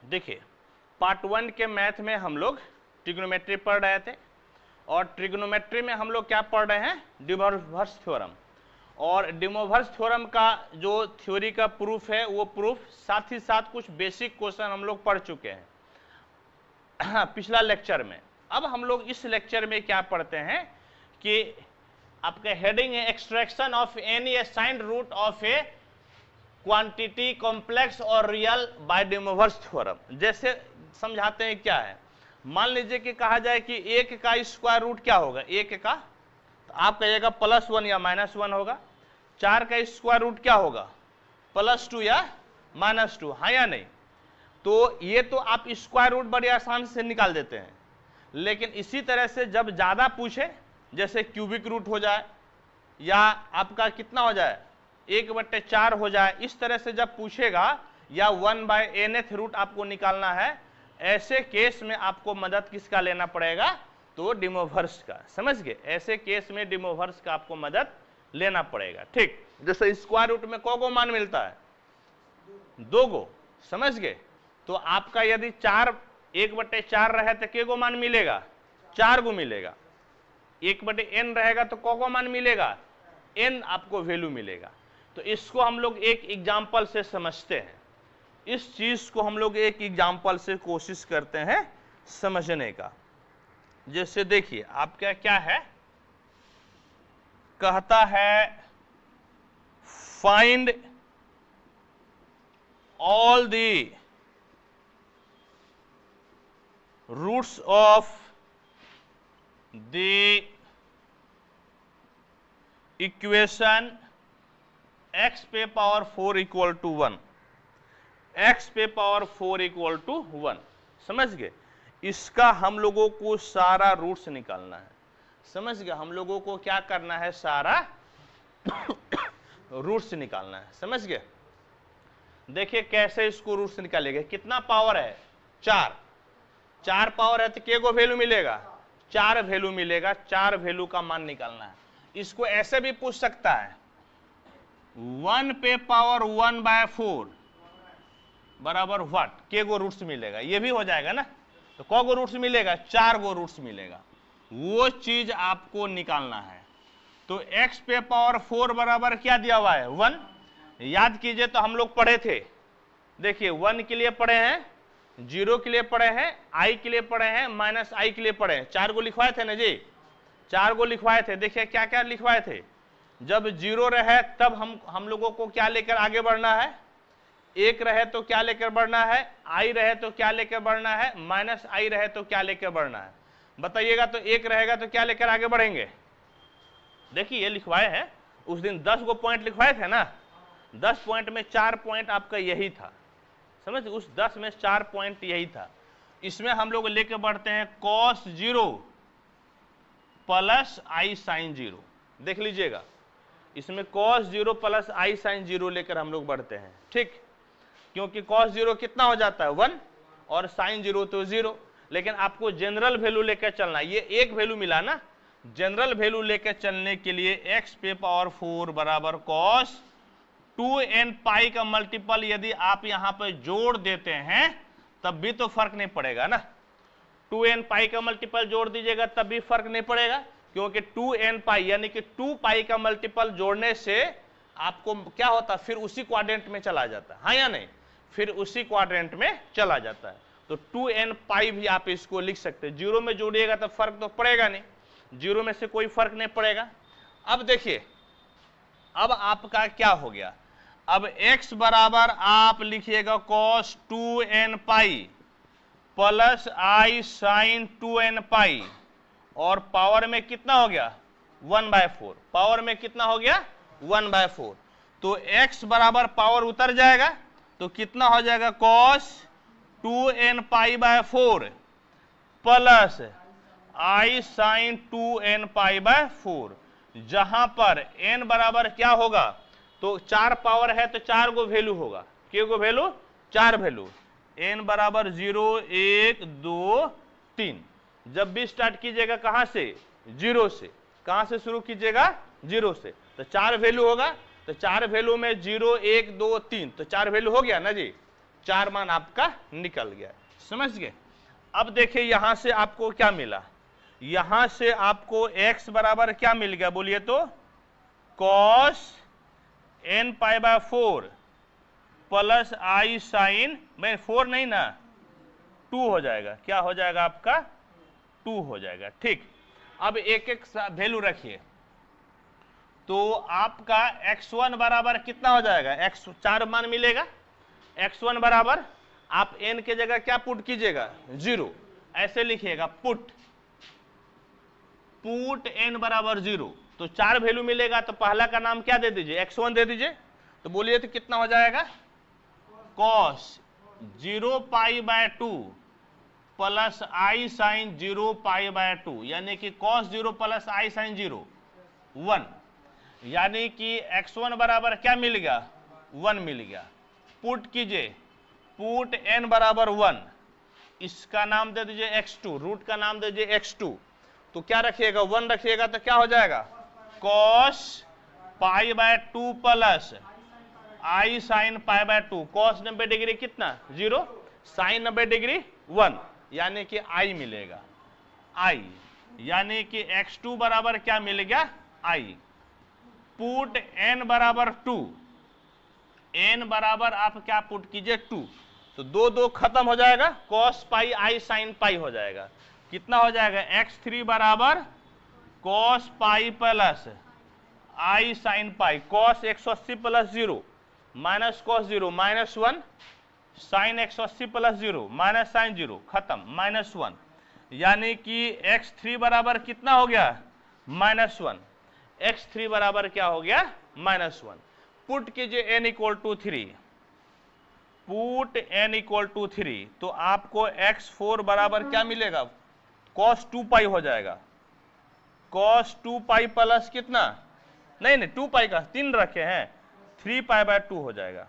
देखिए पार्ट 1 के मैथ में हम लोग ट्रिग्नोमेट्री पढ़ रहे थे और ट्रिग्नोमेट्री में हम लोग क्या पढ़ रहे हैं, डिमोवर्स थ्योरम। और डिमोवर्स थ्योरम का जो थ्योरी का प्रूफ है वो प्रूफ साथ ही साथ कुछ बेसिक क्वेश्चन हम लोग पढ़ चुके हैं पिछला लेक्चर में। अब हम लोग इस लेक्चर में क्या पढ़ते हैं कि आपका हेडिंग है extraction of any assigned root of a quantity complex और रियल बाय डिमोवर्स थ्योरम। जैसे समझाते हैं क्या है, मान लीजिए कि कहा जाए कि 1 का स्क्वायर रूट क्या होगा, 1 का, तो आप कहिएगा +1 या -1 होगा। 4 का स्क्वायर रूट क्या होगा, +2 या -2, हाँ या नहीं। तो ये तो आप स्क्वायर रूट बड़ी आसान से निकाल देते हैं, लेकिन इसी तरह से जब ज्यादा पूछे, जैसे क्यूबिक रूट हो जाए या आपका कितना हो जाए 1/4 हो जाए, इस तरह से जब पूछेगा, या 1/nth रूट आपको निकालना है, ऐसे केस में आपको मदद किसका लेना पड़ेगा, तो डिमोवर्स का। समझ गए, ऐसे केस में डिमोवर्स का आपको मदद लेना पड़ेगा। ठीक, जैसे स्क्वायर रूट में को मान मिलता है, 2 गो। समझ गए, तो आपका यदि 1/4 रहे तो के गो मान मिलेगा, 4 गो मिलेगा। 1/n रहेगा तो को मान मिलेगा, n आपको वैल्यू मिलेगा। तो इसको हम लोग एक एग्जाम्पल से समझते हैं, इस चीज को हम लोग एक एग्जाम्पल से कोशिश करते हैं समझने का। जैसे देखिए आपका क्या है, कहता है find all the roots of the equation x पे पावर 4 इक्वल टू 1, x पे पावर 4 इक्वल टू 1। समझ गए, इसका हम लोगों को सारा रूट्स निकालना है। समझ गए, हम लोगों को क्या करना है, सारा रूट्स निकालना है। समझ गए, देखिए कैसे इसको रूट्स निकालेंगे। कितना पावर है, 4 पावर है तो के को वैल्यू मिलेगा, 4 वैल्यू मिलेगा। 4 वैल्यू का मान निकालना है। इसको ऐसे भी पूछ सकता है, 1 पे पावर 1/4 बराबर व्हाट, के गो रूट्स मिलेगा, ये भी हो जाएगा ना। तो कौ गो रूट्स मिलेगा, 4 गो रूट्स मिलेगा, वो चीज आपको निकालना है। तो x पे पावर 4 बराबर क्या दिया हुआ है, 1। याद कीजिए, तो हम लोग पढ़े थे, देखिए 1 के लिए पढ़े हैं, 0 के लिए पढ़े हैं, i के लिए पढ़े हैं, -i के लिए पढ़े हैं। 4 गो लिखवाए थे ना जी, 4 गो लिखवाए थे। देखिए क्या क्या लिखवाए थे, जब 0 रहे तब हम लोगों को क्या लेकर आगे बढ़ना है, 1 रहे तो क्या लेकर बढ़ना है, i रहे तो क्या लेकर बढ़ना है, -i रहे तो क्या लेकर बढ़ना है, बताइएगा। तो 1 रहेगा तो क्या लेकर आगे बढ़ेंगे। देखिए ये लिखवाए हैं, उस दिन 10 गो पॉइंट लिखवाए थे ना, 10 पॉइंट में 4 पॉइंट आपका यही था। समझ, उस 10 में 4 पॉइंट यही था। इसमें हम लोग लेकर बढ़ते हैं cos 0 प्लस i sin 0। देख लीजिएगा, इसमें cos 0 प्लस i sin 0 लेकर हम लोग बढ़ते हैं। ठीक, क्योंकि cos 0 कितना हो जाता है, 1, और sin 0 तो 0। लेकिन आपको जनरल वैल्यू लेकर चलना, ये एक वैल्यू मिला ना, जनरल वैल्यू लेकर चलने के लिए x पे पावर 4 बराबर cos 2n पाई का मल्टीपल यदि आप यहां पर जोड़ देते हैं तब भी तो फर्क नहीं पड़ेगा ना। 2n पाई का मल्टीपल जोड़ दीजिएगा तब भी फर्क नहीं पड़ेगा, क्योंकि 2n पाई यानी कि 2 पाई का मल्टीपल जोड़ने से आपको क्या होता है, फिर उसी क्वाड्रेंट में चला जाता है, हाँ या नहीं, फिर उसी क्वाड्रेंट में चला जाता है। तो 2n पाई भी आप इसको लिख सकते हैं। 0 में जोड़िएगा तो फर्क तो पड़ेगा नहीं, 0 में से कोई फर्क नहीं पड़ेगा। अब देखिए, अब आपका क्या हो गया, अब x बराबर आप लिखिएगा cos 2n pi plus i sin 2n पाई, और पावर में कितना हो गया, 1/4, पावर में कितना हो गया, 1/4। तो x बराबर पावर उतर जाएगा तो कितना हो जाएगा, cos 2n pi by 4 plus i sin 2n pi by 4। जहां पर n बराबर क्या होगा, तो 4 पावर है तो 4 गो वैल्यू होगा, के गो वैल्यू, 4 वैल्यू, n बराबर 0 1 2 3। जब भी स्टार्ट कीजिएगा कहां से, 0 से, कहां से शुरू कीजिएगा, 0 से, तो 4 वैल्यू होगा। तो 4 वैल्यू में 0 1 2 3, तो 4 वैल्यू हो गया ना जी, 4 मान आपका निकल गया। समझ गए? अब देखिए यहां से आपको क्या मिला, यहां से आपको x बराबर क्या मिल गया बोलिए तो, cos n pi by 4 plus i sine में 4 नहीं ना 2 हो जाएगा। क्या हो जाएगा आपका? 2 हो जाएगा। ठीक, अब एक एक वैल्यू रखिए। तो आपका x1 बराबर कितना हो जाएगा? x 4 मान मिलेगा। x1 बराबर आप n के जगह क्या पुट कीजिएगा? 0। ऐसे लिखिएगा पुट n बराबर 0। तो 4 वैल्यू मिलेगा तो पहला का नाम क्या दे दीजिए? x1 दे दीजिए। तो बोलिए तो कितना हो जाएगा? cos 0 pi by 2 plus i sine 0 pi by 2, यानी कि cos 0 प्लस आई साइन 0 1, यानी कि x1 बराबर क्या मिल गया? 1 मिल गया। पुट कीजिए, पुट n बराबर 1, इसका नाम दे दीजिए x2, रूट का नाम दे दीजिए x2। तो क्या रखिएगा? 1 रखिएगा तो क्या हो जाएगा? cos pi by 2 plus i sine pi by 2। cos 90 degree कितना? 0, साइन 90 डिग्री 1, यानी कि i मिलेगा। i यानी कि x2 बराबर क्या मिल गया? i। पुट n बराबर 2, n बराबर आप क्या पुट कीजिए? 2। तो 2 2 खत्म हो जाएगा, cos पाई आई साइन पाई हो जाएगा। कितना हो जाएगा? x3 बराबर cos pi plus i sine pi, cos 180 plus 0 minus cos 0 minus 1, sine 180 plus 0 minus sine 0, खत्म, माइनस 1, यानी कि x3 बराबर कितना हो गया? माइनस 1। x3 बराबर क्या हो गया? माइनस 1। पुट कीजिए n equal to 3, put n equal to 3, तो आपको x4 बराबर क्या मिलेगा? cos 2 पाई हो जाएगा। cos 2 पाई प्लस कितना? नहीं 2 पाई का 3 रखे हैं, 3 पाई बाय 2 हो जाएगा।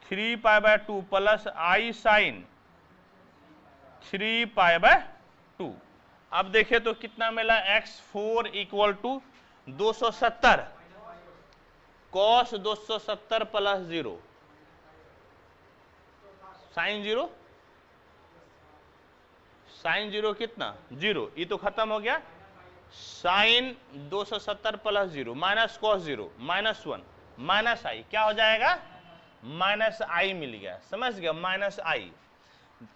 3 pi by 2 plus i sine 3 pi by 2। अब देखिए तो कितना मिला? x4 equal to 270, cos 270 plus 0 sine 0, sine 0 कितना? 0, ये तो खत्म हो गया। Sine 270 plus 0 minus cos 0 minus 1 minus i, क्या हो जाएगा? माइनस i मिल गया। समझ गया? Minus i।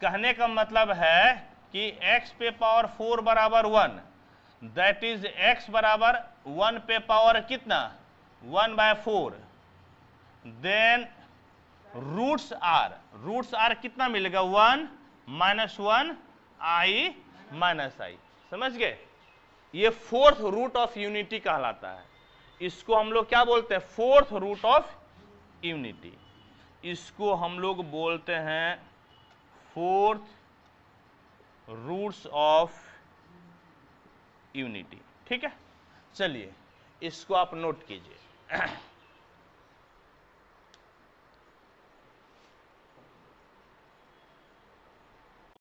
कहने का मतलब है कि x पे पावर 4 बराबर 1, दैट इज x बराबर 1 पे पावर कितना? 1 बाय 4। देन रूट्स आर कितना मिलेगा? 1 माइनस 1 i माइनस i। समझ गए? ये फोर्थ रूट ऑफ यूनिटी कहलाता है। इसको हम लोग क्या बोलते हैं? Fourth root of unity. इसको हम लोग बोलते हैं फोर्थ रूट्स ऑफ यूनिटी। ठीक है, चलिए इसको आप नोट कीजिए।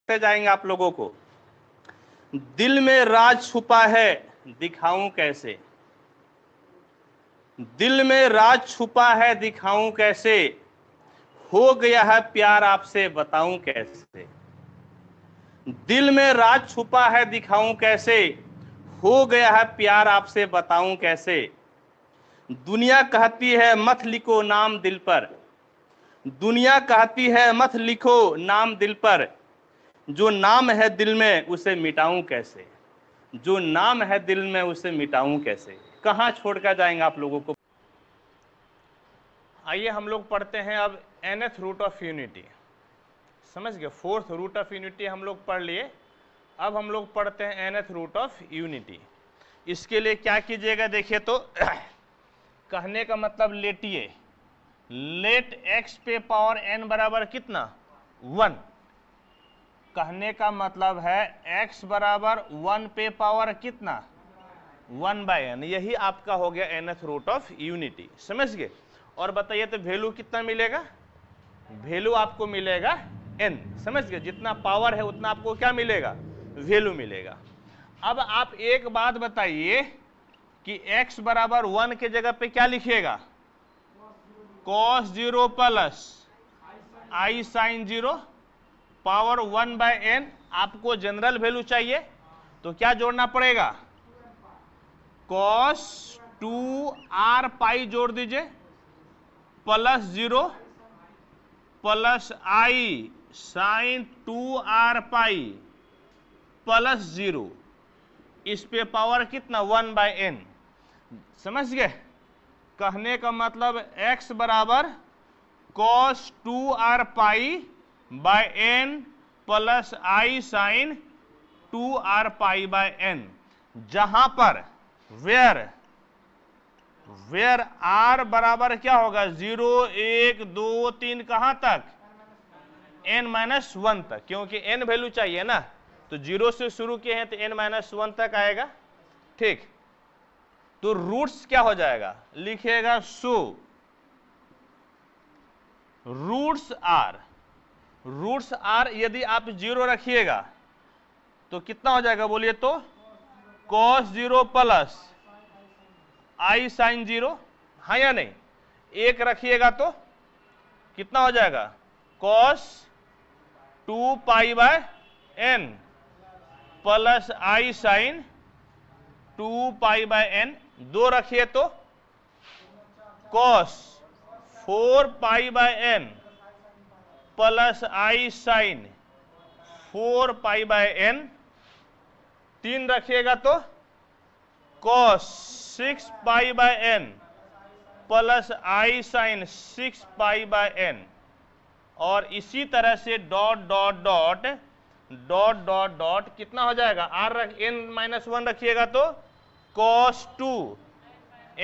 जाएंगे आप लोगों को, दिल में राज छुपा है दिखाऊं कैसे, दिल में राज छुपा है दिखाऊं कैसे, हो गया है प्यार आपसे बताऊं कैसे। दिल में राज छुपा है दिखाऊं कैसे, हो गया है प्यार आपसे बताऊं कैसे। दुनिया कहती है मत लिखो नाम दिल पर, दुनिया कहती है मत लिखो नाम दिल पर, जो नाम है दिल में उसे मिटाऊं कैसे, जो नाम है दिल में उसे मिटाऊं कैसे। कहां छोड़कर जाएंगे आप लोगों को? आइए हम लोग पढ़ते हैं अब nth रूट ऑफ यूनिटी। समझ गए? फोर्थ रूट ऑफ यूनिटी हम लोग पढ़ लिए, अब हम लोग पढ़ते हैं nth रूट ऑफ यूनिटी। इसके लिए क्या कीजिएगा? देखिए तो कहने का मतलब लेटिए, लेट x पे पावर n बराबर कितना? 1। कहने का मतलब है x बराबर 1 पे पावर कितना? 1/n। यही आपका हो गया nth रूट ऑफ यूनिटी। समझ गए? और बताइए तो वैल्यू कितना मिलेगा? वैल्यू आपको मिलेगा n। समझ गए? जितना पावर है उतना आपको क्या मिलेगा? वैल्यू मिलेगा। अब आप एक बात बताइए कि x बराबर 1 के जगह पे क्या लिखिएगा? cos 0 plus i sine 0 power 1/n। आपको जनरल वैल्यू चाहिए तो क्या जोड़ना पड़ेगा, cos 2r पाई जोड़ दीजिए plus 0 plus i sine 2r pi plus 0, इस पे पावर कितना 1/n। समझ गए, कहने का मतलब x बराबर cos 2r pi by n plus i sine 2r pi by n, जहां पर वेयर r बराबर क्या होगा 0 1 2 3 कहां तक n-1 तक, क्योंकि n वैल्यू चाहिए ना, तो 0 से शुरू किए हैं तो n-1 तक आएगा। ठीक, तो रूट्स क्या हो जाएगा, लिखिएगा सो रूट्स आर यदि आप 0 रखिएगा तो कितना हो जाएगा बोलिए तो, cos 0 प्लस आई साइन 0, हाँ या नहीं। 1 रखिएगा तो कितना हो जाएगा, cos 2 pi by n plus i sine 2 pi by n। 2 रखिए तो cos 4 pi by n plus i sine 4 pi by n। 3 रखिएगा तो cos 6 pi by n plus i sine 6 pi by n, और इसी तरह से dot dot dot dot dot dot कितना हो जाएगा, n-1 रखिएगा तो cos 2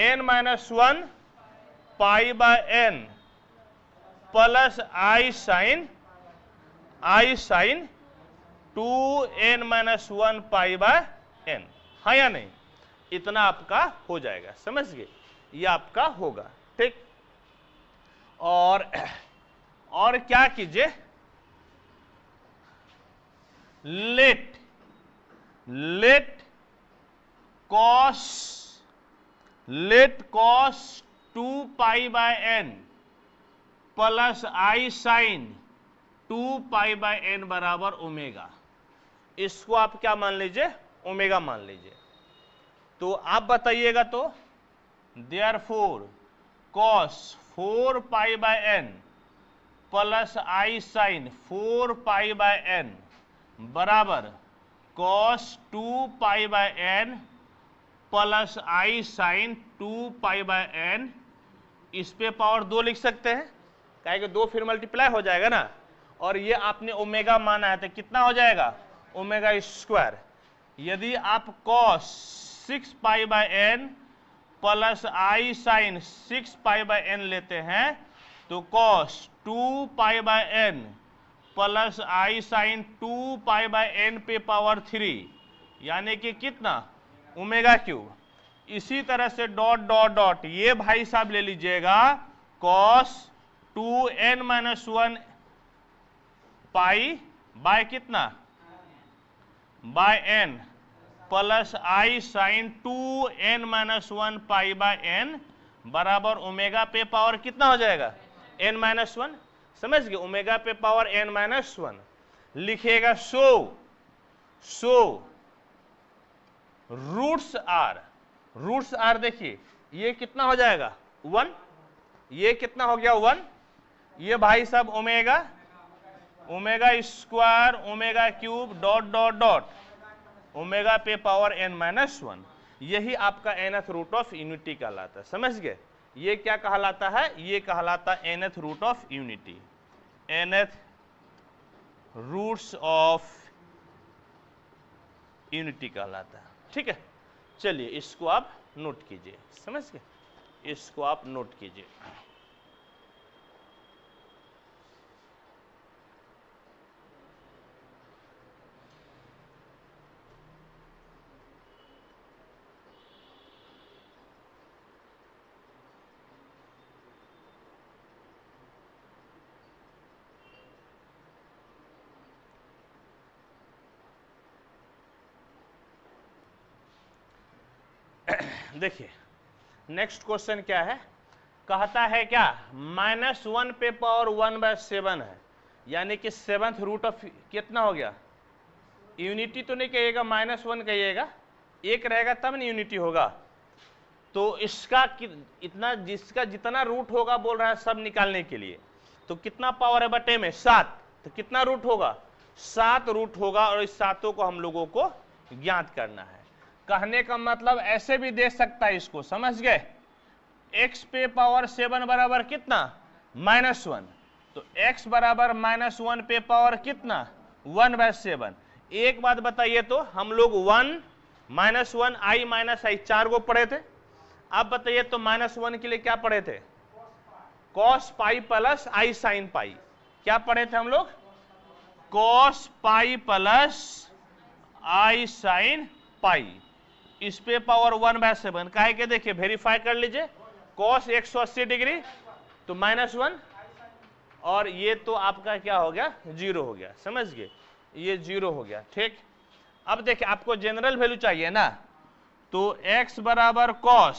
n-1 pi by n plus i sine 2 n-1 pi by n, हाँ या नहीं। इतना आपका हो जाएगा, समझ गए, ये आपका होगा। ठीक, और क्या कीजिए, let cos 2 pi by n plus i sine 2 pi by n बराबर ओमेगा। इसको आप क्या मान लीजिए, ओमेगा मान लीजिए। तो आप बताइएगा तो therefore cos 4 pi by n plus i sine 4 pi by n बराबर cos 2 pi by n plus i sine 2 pi by n। इस पे पावर 2 लिख सकते हैं, काहे कि 2 फिर मल्टीप्लाई हो जाएगा ना, और ये आपने ओमेगा माना है तो कितना हो जाएगा, ओमेगा स्क्वायर। यदि आप cos 6 pi by n plus i sine 6 pi by n लेते हैं तो cos 2 pi by n plus i sine 2 pi by n पे पावर 3, यानी कि कितना, ओमेगा क्यूब। इसी तरह से डॉट डॉट डॉट ये भाई साहब ले लीजिएगा cos 2n-1 पाई बाय कितना, by n plus i sine 2n-1 pi by n बराबर ओमेगा पे पावर कितना हो जाएगा, n-1। समझ गए, ओमेगा पे पावर n-1 लिखिएगा। सो रूट्स आर देखिए ये कितना हो जाएगा 1, ये कितना हो गया 1, ये भाई साहब omega square omega cube dot dot dot omega पे पावर n-1, यही आपका nth रूट ऑफ यूनिटी कहलाता है। समझ गए, ये क्या कहलाता है, ये कहलाता है nth root of unity, nth roots of unity कहलाता है। ठीक है, चलिए इसको आप नोट कीजिए, समझ गए, इसको आप नोट कीजिए। देखिए नेक्स्ट क्वेश्चन क्या है, कहता है क्या, -1 पे पावर 1/7 है, यानी कि 7th रूट ऑफ कितना हो गया, यूनिटी तो नहीं कहिएगा, -1 कहिएगा, एक रहेगा तब नहीं यूनिटी होगा। तो इसका इतना, जिसका जितना रूट होगा बोल रहा है सब निकालने के लिए, तो कितना पावर है बटे में 7, तो कितना रूट होगा, 7 रूट होगा, और इस 7 को हम लोगों को ज्ञात करना है। कहने का मतलब ऐसे भी दे सकता है, इसको समझ गए, x पे पावर 7 बराबर कितना, -1, तो x बराबर -1 पे पावर कितना, 1/7। एक बात बताइए, तो हम लोग 1 -1 i माइनस आई 4 को पढ़े थे, अब बताइए तो -1 के लिए क्या पढ़े थे, cos pi plus i sin पाई, क्या पढ़े थे हम लोग, cos pi plus i sin पाई, इस पे पावर 1/7 काहे के, देखिए वेरीफाई कर लीजिए, cos 180 डिग्री तो -1, और ये तो आपका क्या हो गया, 0 हो गया, समझ गए, ये 0 हो गया, ठीक। अब देखिए आपको जनरल वैल्यू चाहिए ना, तो x बराबर cos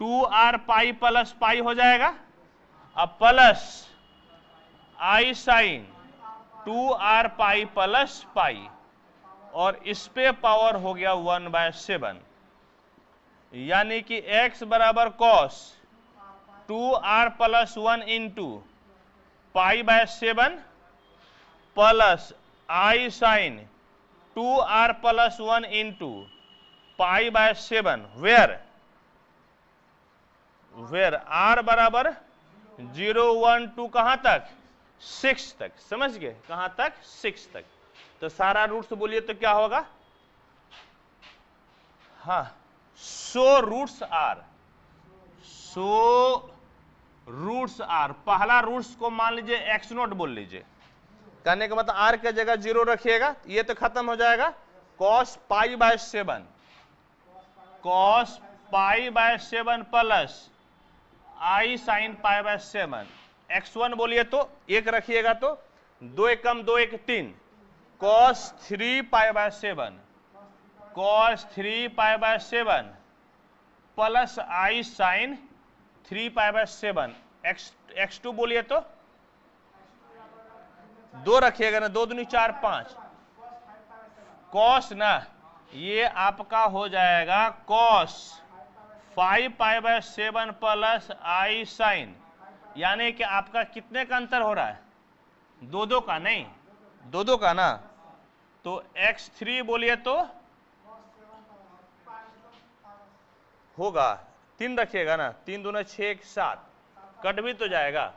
2r पाई प्लस पाई हो जाएगा, अब plus i sin 2r pi plus pi, और इस पे पावर हो गया 1/7, यानी कि x बराबर cos 2r plus 1 into π/7 plus i sin 2r plus 1 into π/7, where r बराबर 0 1 2 कहां तक, 6 तक, समझ गए, कहां तक, 6 तक। तो सारा रूट्स बोलिए तो क्या होगा, हाँ, सो रूट्स आर, पहला रूट्स को मान लीजिए x0 बोल लीजिए, कहने का मतलब r के जगह 0 रखिएगा, ये तो खत्म हो जाएगा, cos π/7 plus i sin π/7, x1 बोलिए तो 1 रखिएगा, तो 2 1 कम 2 1 3, cos 3 π/7 plus i sin 3 π/7, x2 बोलिए तो 2 रखिएगा ना, 2 दूनी 4 5, cos ना, ये आपका हो जाएगा cos 5 π/7 प्लस i sin, यानी कि आपका कितने का अंतर हो रहा है, 2 का, नहीं 2 का ना, तो x3 बोलिए तो होगा 3 रखिएगा ना, 3 दूना 6 1 7, कट भी तो जाएगा,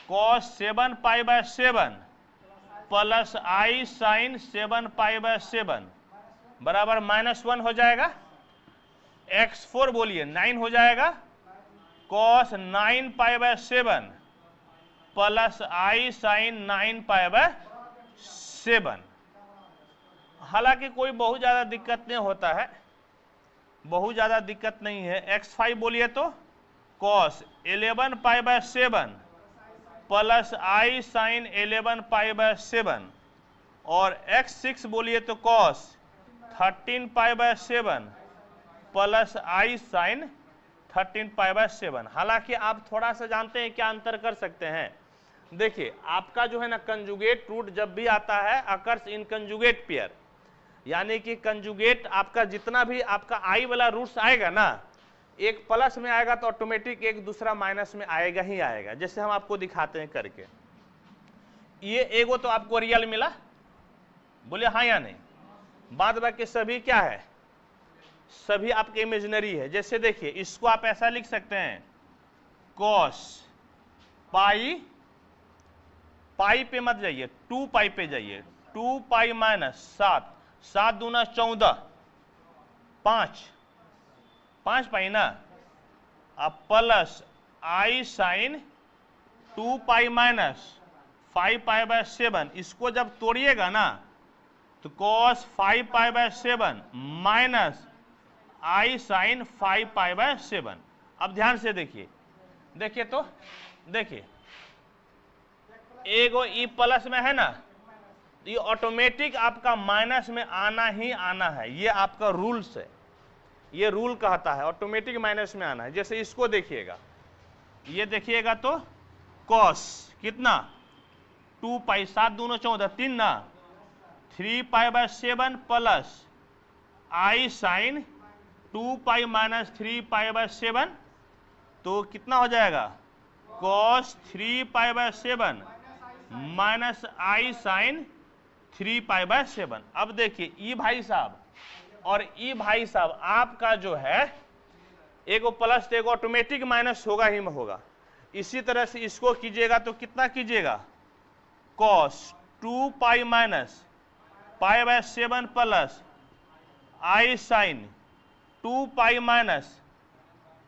cos 7 π/7 प्लस i sin 7 π/7 बराबर -1 हो जाएगा, x4 बोलिए 9 हो जाएगा, cos 9 π/7 प्लस i sin 9 π/7। हालांकि कोई बहुत ज्यादा दिक्कत नहीं होता है, बहुत ज्यादा दिक्कत नहीं है। x5 बोलिए तो cos 11 π/7 प्लस i sin 11 π/7, और x6 बोलिए तो cos 13 π/7 प्लस i sin 13 π/7। हालांकि आप थोड़ा सा जानते हैं क्या अंतर कर सकते हैं, देखिए आपका जो है ना कंजुगेट रूट जब भी आता है अकर्स इन कंजुगेट पेयर, यानी कि कंजुगेट आपका जितना भी आपका आई वाला रूट्स आएगा ना, एक प्लस में आएगा तो ऑटोमेटिक एक दूसरा माइनस में आएगा ही आएगा, जैसे हम आपको दिखाते हैं करके। ये एगो तो आपको रियल मिला, बोले हाँ या नहीं, बाद बाकी सभी क्या है, सभी आपके इमेजिनरी है। जैसे देखिए इसको आप ऐसा लिख सकते हैं, cos पाई, पाई पे मत जाइए, 2 पाई पे जाइए, 2 पाई माइनस 7, 7 दूना 14, 5 पाई ना, अब plus i sin 2 pi minus 5 π/7, इसको जब तोड़िएगा ना तो cos 5 π/7 माइनस i sin 5 π/7। अब ध्यान से देखिए, देखिए तो देखिए एगो ई प्लस में है ना, ये ऑटोमेटिक आपका माइनस में आना ही आना है, ये आपका रूल्स है, ये रूल कहता है ऑटोमेटिक माइनस में आना है। जैसे इसको देखिएगा, ये देखिएगा तो कॉस कितना 2 पाई, 7 दूनो 14, 3 ना 3 pi bye 7 plus i sine 2 pi minus 3 pi bye 7, तो कितना हो जाएगा cos 3 pi bye 7 minus i sine 3 pi bye 7। अब देखिए ई भाई साहब और ई भाई साहब आपका जो है एगो प्लस तो एगो ऑटोमेटिक माइनस होगा ही होगा। इसी तरह से इसको कीजिएगा तो कितना कीजिएगा cos 2 pi minus pi bye 7 plus i sine 2 pi minus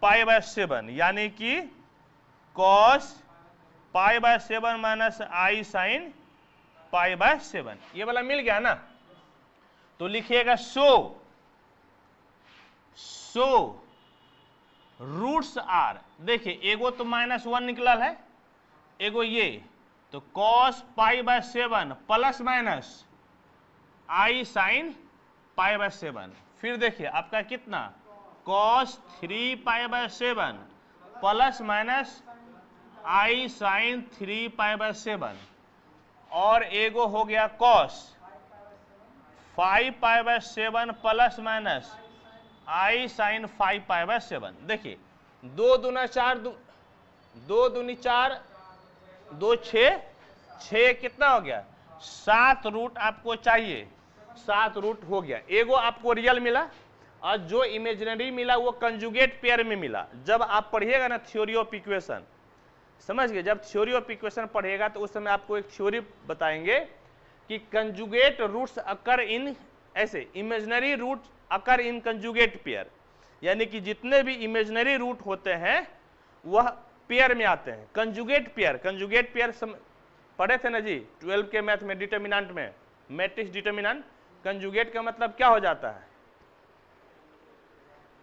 pi bye 7, यानी कि cos pi bye 7 minus i sine pi bye 7। ये वाला मिल गया ना, तो लिखिएगा सो रूट्स आर, देखिए एगो तो -1 निकलल है, एगो ये, तो cos pi bye 7 plus minus i sine pi bye 7। फिर देखिए आपका कितना cos 3 pi bye 7 plus minus i sine 3 pi bye 7, और एगो हो गया cos 5 pi by 7 plus minus i sine 5 pi by 7। देखिए 2 दूना 4, 2 दूनी 4, 2 6, 6 कितना हो गया 7 रूट आपको चाहिए, 7 रूट हो गया। एगो आपको रियल मिला और जो इमेजिनरी मिला वो कंजुगेट पेयर में मिला। जब आप पढ़िएगा ना थ्योरी ऑफ इक्वेशन, समझ गए, जब थ्योरी ऑफ इक्वेशन पढ़िएगा तो उस समय आपको एक थ्योरी बताएंगे कि कंजुगेट रूट्स अकर इन, ऐसे इमेजिनरी रूट अकर इन कंजुगेट पेयर, यानी कि जितने भी इमेजिनरी रूट होते हैं वह पेयर में आते हैं। कंजुगेट पेयर पढ़े थे ना जी 12 के मैथ में, डिटर्मिनेंट में, मैट्रिक्स डिटर्मिनेंट। कंजुगेट का मतलब क्या हो जाता है,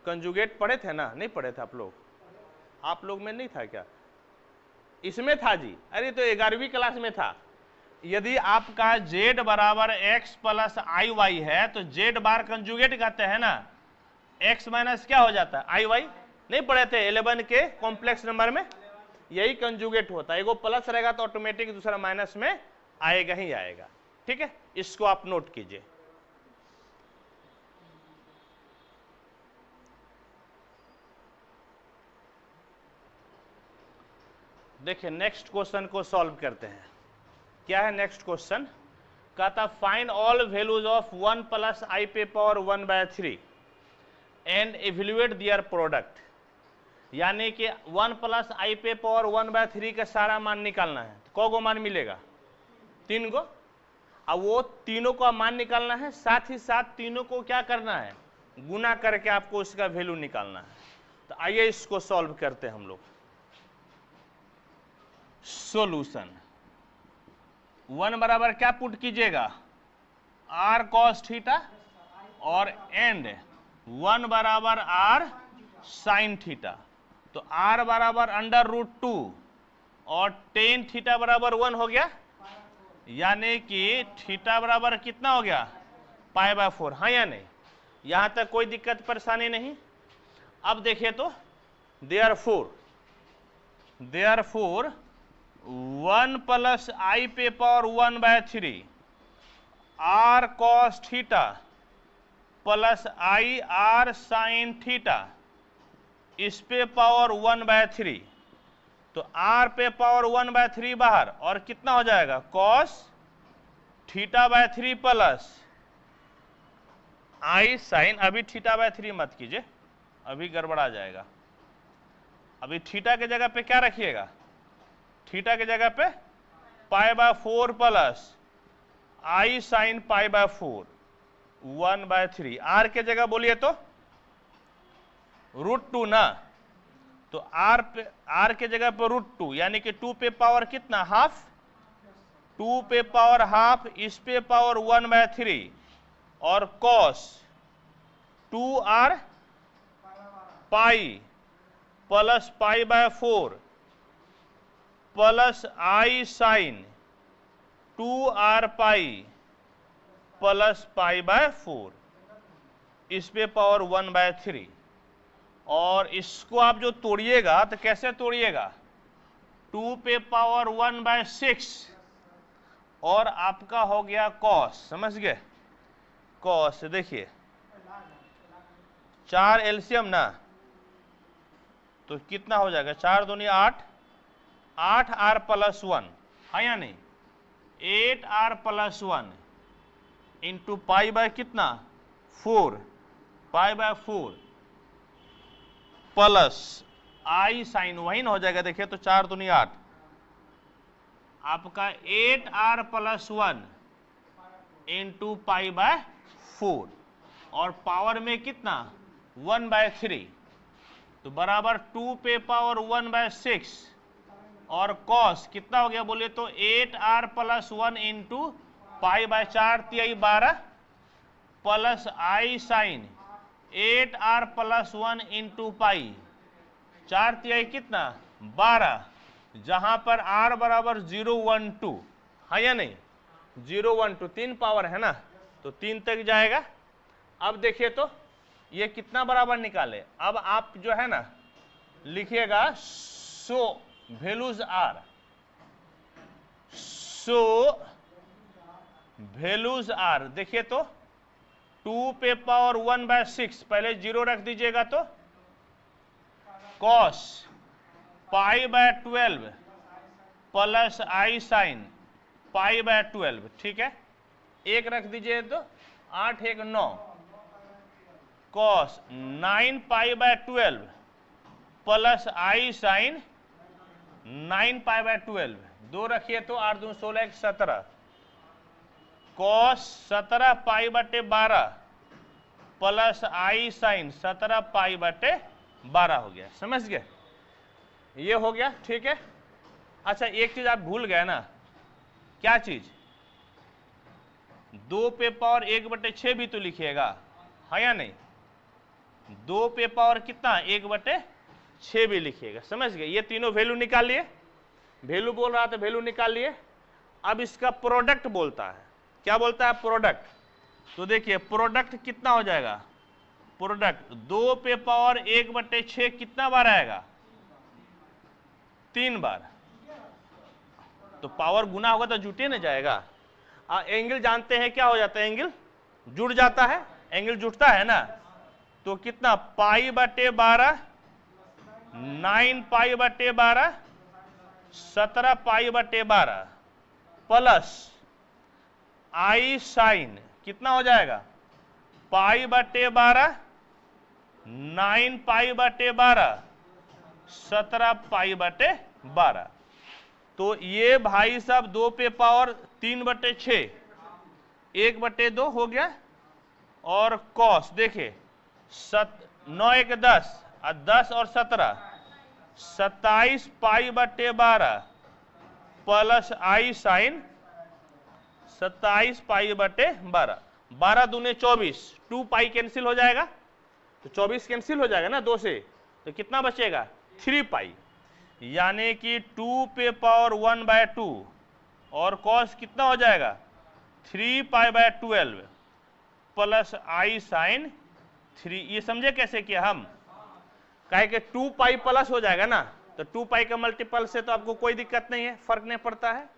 कंजुगेट पढ़े थे ना, नहीं पढ़े थे आप लोग में नहीं था क्या, इसमें था जी, अरे तो 11वीं क्लास में था। यदि आपका z बराबर x प्लस आई वाई है तो z बार कंजुगेट कहते हैं ना, x माइनस क्या हो जाता है आई वाई, नहीं पढ़े थे 11 के कॉम्प्लेक्स नंबर में, यही कंजुगेट होता है। एगो प्लस रहेगा तो ऑटोमेटिक दूसरा माइनस में आएगा ही आएगा। ठीक है, इसको आप नोट कीजिए। देखिए नेक्स्ट क्वेश्चन को सॉल्व करते हैं। क्या है नेक्स्ट क्वेश्चन, कहता find all values of 1 plus i पे power 1 by 3 and evaluate their product, यानी कि 1 प्लस आई पे पावर 1 बाय 3 का सारा मान निकालना है। तो कौ गो मान मिलेगा 3 गो, अब वो तीनों का मान निकालना है, साथ ही साथ तीनों को क्या करना है गुना करके आपको उसका वैल्यू निकालना है। तो आइए इसको सॉल्व करते हैं हम लोग। सॉल्यूशन 1 बराबर क्या पुट कीजिएगा आर कॉस थीटा, और एंड 1 बराबर आर साइन थीटा। तो आर बराबर √2 और टेन थीटा बराबर 1 हो गया, यानी कि थीटा बराबर कितना हो गया पाई बाय 4। हाँ या नहीं, यहां तक कोई दिक्कत परेशानी नहीं। अब देखिए तो देयरफॉर 1 प्लस आई पे power 1 by 3 r cos theta plus i r sine theta इस पे पावर 1 बाय 3, तो आर पे पावर 1 बाय 3 बाहर, और कितना हो जाएगा cos theta by 3 plus i sine, अभी थीटा बाय 3 मत कीजिए, अभी गड़बड़ा जाएगा। अभी थीटा के जगह पे क्या रखिएगा, थीटा के जगह पे pi by 4 plus i sine pi by 4 1 by 3। R के जगह बोलिए तो √2 ना, तो आर के जगह पे √2, यानी कि 2 पे पावर कितना हाफ, 2 पे पावर हाफ, इस पे पावर 1 बाय 3, और cos 2r pi plus pi by 4 plus i sine 2r pi plus pi by 4, इस पे पावर 1 बाय 3। और इसको आप जो तोड़िएगा तो कैसे तोड़िएगा, 2 पे पावर 1/6 और आपका हो गया कॉस, समझ गए, कॉस। देखिए 4 एलसीएम ना, तो कितना हो जाएगा, 4 दूनी 8, 8r + 1 है या नहीं, 8r + 1 इंटू पाई बाय कितना 4, pi by 4 plus i sine, वही ना हो जाएगा। देखिए तो 4 दूनी 8, आपका 8r + 1 इंटू पाई बाय 4 और पावर में कितना 1/3, तो बराबर 2 पे पावर 1/6 और कॉस कितना हो गया बोलिए तो 8r + 1 इंटू पाई बाय 4 तिहाई 12 plus i sign 8r + 1 into पाई 4 तिहाई कितना 12, जहां पर r बराबर 0 1 2 है या नहीं, 0 1 2 3 पावर है ना, तो 3 तक जाएगा। अब देखिए तो ये कितना बराबर निकाले, अब आप जो है ना लिखिएगा so values are, so values are. देखिए तो 2 पे पावर 1/6 पहले 0 रख दीजिएगा, तो cos pi by 12 plus i sine pi by 12, ठीक है, एक रख दीजिए तो 8 1 9 cos 9 pi by 12 plus i sine 9 pi by 12, 2 रखिए तो 8 2 16 1 17 कॉस 17 पाई बटे 12 प्लस आई साइन 17 पाई बटे 12 हो गया, समझ गए, ये हो गया, ठीक है। अच्छा एक चीज आप भूल गए ना, क्या चीज, 2 पे पावर 1/6 भी तो लिखिएगा है या नहीं, 2 पे पावर कितना 1/6 भी लिखिएगा, समझ गए। ये तीनों वैल्यू निकाल लिए, वैल्यू बोल रहा था वैल्यू निकाल लिए। अब इसका प्रोडक्ट बोलता है, क्या बोलता है प्रोडक्ट, तो देखिए प्रोडक्ट कितना हो जाएगा, प्रोडक्ट 2 पे पावर 1/6 कितना बार आएगा 3 बार, तो पावर गुना होगा तो जुटे ना जाएगा। एंगल जानते हैं क्या हो जाता है, एंगल जुड़ जाता है, एंगल जुटता है ना, तो कितना पाई बटे 12 9 पाई बटे 12 17 पाई बटे 12 प्लस आई साइन कितना हो जाएगा पाई बटे 12 9 पाई बटे 12 17 पाई बटे 12, तो ये भाई साहब 2 पे पावर 3/6 1/2 हो गया, और कॉस देखिए 9 1 10 और 10 और 17 27 पाई बटे 12 प्लस आई साइन 27 पाई बटे 12, 12 दूने 24, 2 पाई कैंसिल हो जाएगा, तो 24 कैंसिल हो जाएगा ना 2 से, तो कितना बचेगा 3 पाई, यानी कि 2 पे पावर 1/2 और कॉस कितना हो जाएगा 3 pi by 12 plus i sine 3। ये समझे कैसे किया हम, काहे कि 2 पाई प्लस हो जाएगा ना, तो 2 पाई का मल्टीपल से तो आपको कोई दिक्कत नहीं है, फर्क नहीं पड़ता है,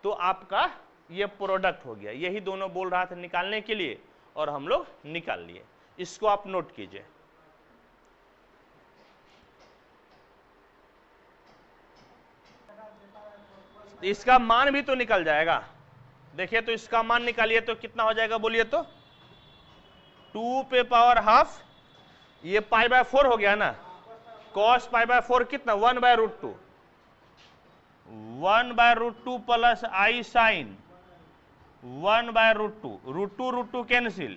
तो आपका ये प्रोडक्ट हो गया। यही दोनों बोल रहा था निकालने के लिए और हम लोग निकाल लिए, इसको आप नोट कीजिए। इसका मान भी तो निकल जाएगा, देखिए तो इसका मान निकालिए तो कितना हो जाएगा बोलिए तो 2 पे पावर हाफ, ये पाई बाय 4 हो गया ना, कॉस पाई बाय 4 कितना 1/√2, 1/√2 plus i sign 1/√2, √2 cancel,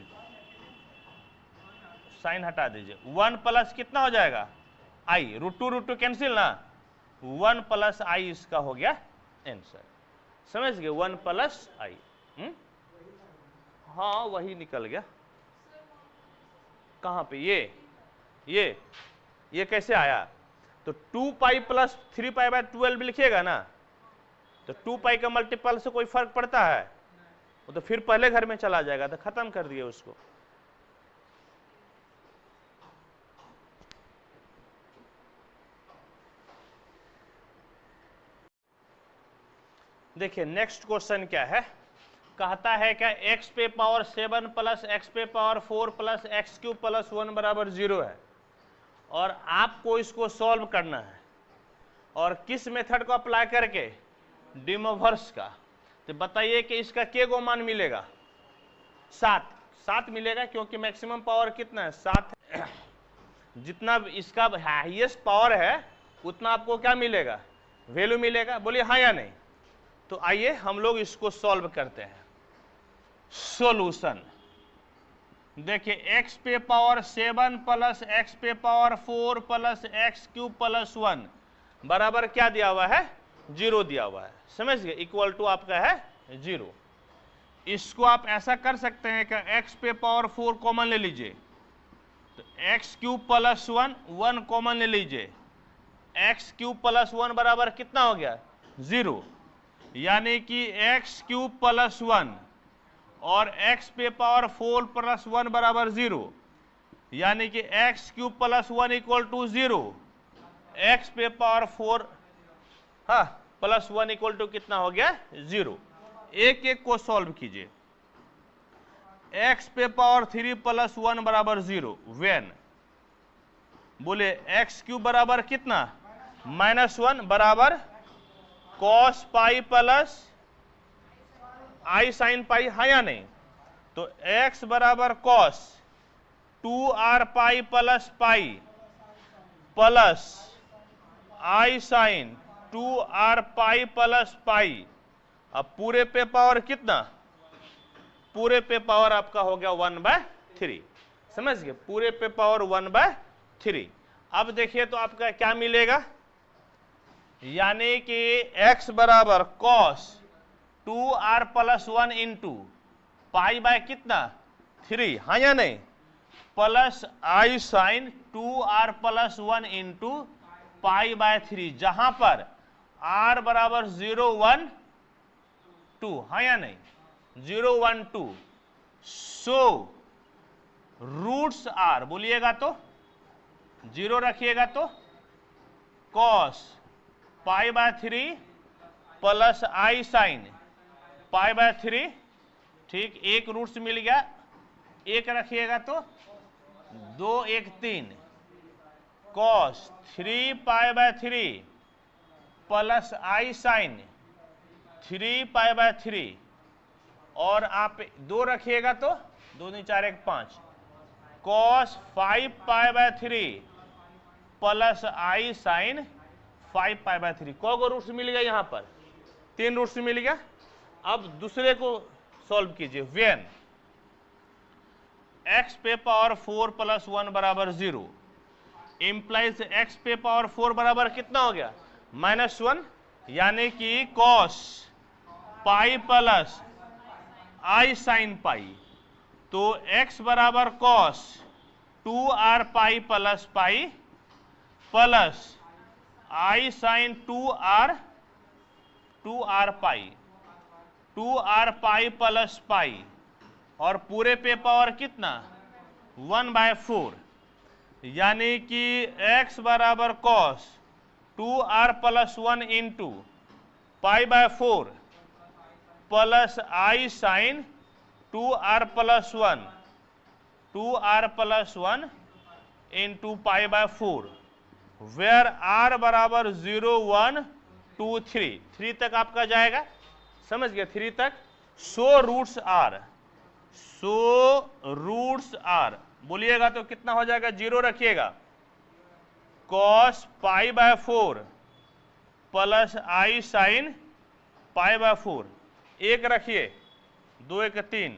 sign हटा दीजिए, 1 प्लस कितना हो जाएगा आई, √2 कैंसिल ना, 1 प्लस आई इसका हो गया आंसर, समझ गए, 1 प्लस आई। हाँ वही निकल गया, कहां पे ये कैसे आया, तो 2 पाई प्लस 3 पाई बाय 12 लिखिएगा ना, तो 2 पाई का मल्टीपल से कोई फर्क पड़ता है, वो तो फिर पहले घर में चला जाएगा, तो खत्म कर दिए उसको। देखिए नेक्स्ट क्वेश्चन क्या है, कहता है क्या x पे पावर 7 प्लस x पे power 4 plus x cube plus 1 बराबर 0 है और आपको इसको सॉल्व करना है और किस मेथड को अप्लाई करके, डिमोवर्स का। तो बताइए कि इसका के गो मान मिलेगा, 7 मिलेगा क्योंकि मैक्सिमम पावर कितना है 7 है। जितना इसका हाईएस्ट पावर है उतना आपको क्या मिलेगा, वैल्यू मिलेगा। बोलिए हाँ या नहीं। तो आइए हम लोग इसको सॉल्व करते हैं। सॉल्यूशन देखिए x पे पावर 7 प्लस x पे power 4 plus x cube plus 1 बराबर क्या दिया हुआ है, 0 दिया हुआ है। समझ गए, इक्वल टू आपका है 0। इसको आप ऐसा कर सकते हैं कि x पे पावर 4 कॉमन ले लीजिए, तो एक्स क्यूब प्लस 1 कॉमन ले लीजिए, एक्स क्यूब प्लस 1 बराबर कितना हो गया, 0। यानी कि एक्स क्यूब प्लस 1 और x पे पावर 4 प्लस 1 बराबर 0, यानी कि x cube plus 1 equal to 0, x पे पावर 4 हाँ प्लस 1 इक्वल टू कितना हो गया, 0। एक एक को सॉल्व कीजिए। x पे पावर 3 प्लस 1 बराबर 0 वेन, बोले एक्स क्यूब बराबर कितना, -1 बराबर cos pi plus i sine pi, है या नहीं। तो x बराबर cos 2r pi plus pi plus i sine 2r pi plus pi. अब पूरे पे पावर कितना, पूरे पे पावर आपका हो गया 1/3। समझ गए, पूरे पे पावर 1/3। अब देखिए तो आपका क्या मिलेगा, यानी कि x बराबर cos 2r plus 1 into pi by कितना 3, हाँ या नहीं, plus i sine 2r plus 1 into pi by 3, जहां पर r बराबर 0 1 2, हाँ या नहीं, 0 1 2। सो रूट्स आर, बोलिएगा तो 0 रखिएगा तो cos pi by 3 plus i sine pi by 3, ठीक, एक रूट्स मिल गया, एक रखिएगा तो 2 1 3 cos 3 pi by 3 plus i sine 3 pi by 3, और आप 2 रखिएगा तो 2 2 4 1 5 cos 5 pi by 3 plus i sine 5 pi by 3। को रूट्स मिल गया, यहाँ पर 3 रूट्स मिल गया। अब दूसरे को सॉल्व कीजिए। वेन x पे पावर 4 प्लस 1 बराबर 0 इंप्लाइज x पे पावर 4 बराबर कितना हो गया, -1, यानी कि cos pi plus i sine pi. तो x बराबर cos 2r pi plus pi plus i sine 2r pi 2r pi plus pi, और पूरे पे पावर कितना 1/4, यानी कि x बराबर cos 2r plus 1 into pi by 4 plus i sine 2r plus 1 into pi by 4, where r बराबर 0 1 2 3 तक आपका जाएगा। समझ गए, 3 तक। सो रूट्स आर, बोलिएगा तो कितना हो जाएगा, 0 रखिएगा, cos pi by 4 plus i sine pi by 4, एक रखिए, 2 1 3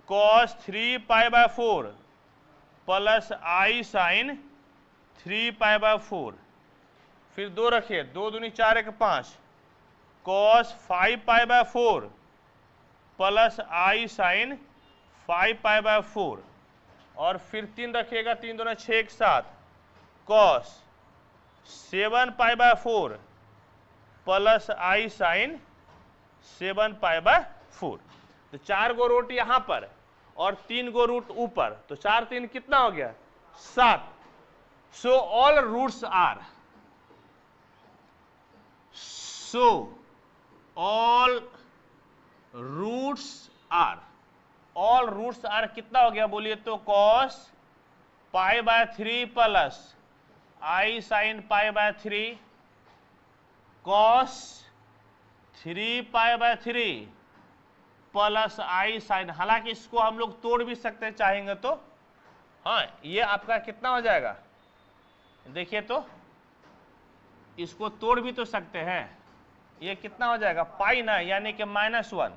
cos 3 pi by 4 plus i sine 3 pi by 4, फिर 2 रखिए, 2 2 4 1 5 cos 5 pi by 4 plus i sine 5 pi by 4, और फिर 3 रखिएगा, 3 2 6 1 7 cos 7 pi by 4 plus i sine 7 pi by 4। तो 4 गो root यहां पर और 3 गो रूट ऊपर, तो 4 3 कितना हो गया, 7। So all roots are, so all roots are, all roots are कितना हो गया बोलिए तो cos pi by 3 plus i sine pi by 3 cos 3 pi by 3 plus i sine, हालांकि इसको हम लोग तोड़ भी सकते हैं चाहेंगे तो। हाँ, ये आपका कितना हो जाएगा देखिए तो, इसको तोड़ भी तो सकते हैं। ये कितना हो जाएगा पाई ना, यानी कि -1,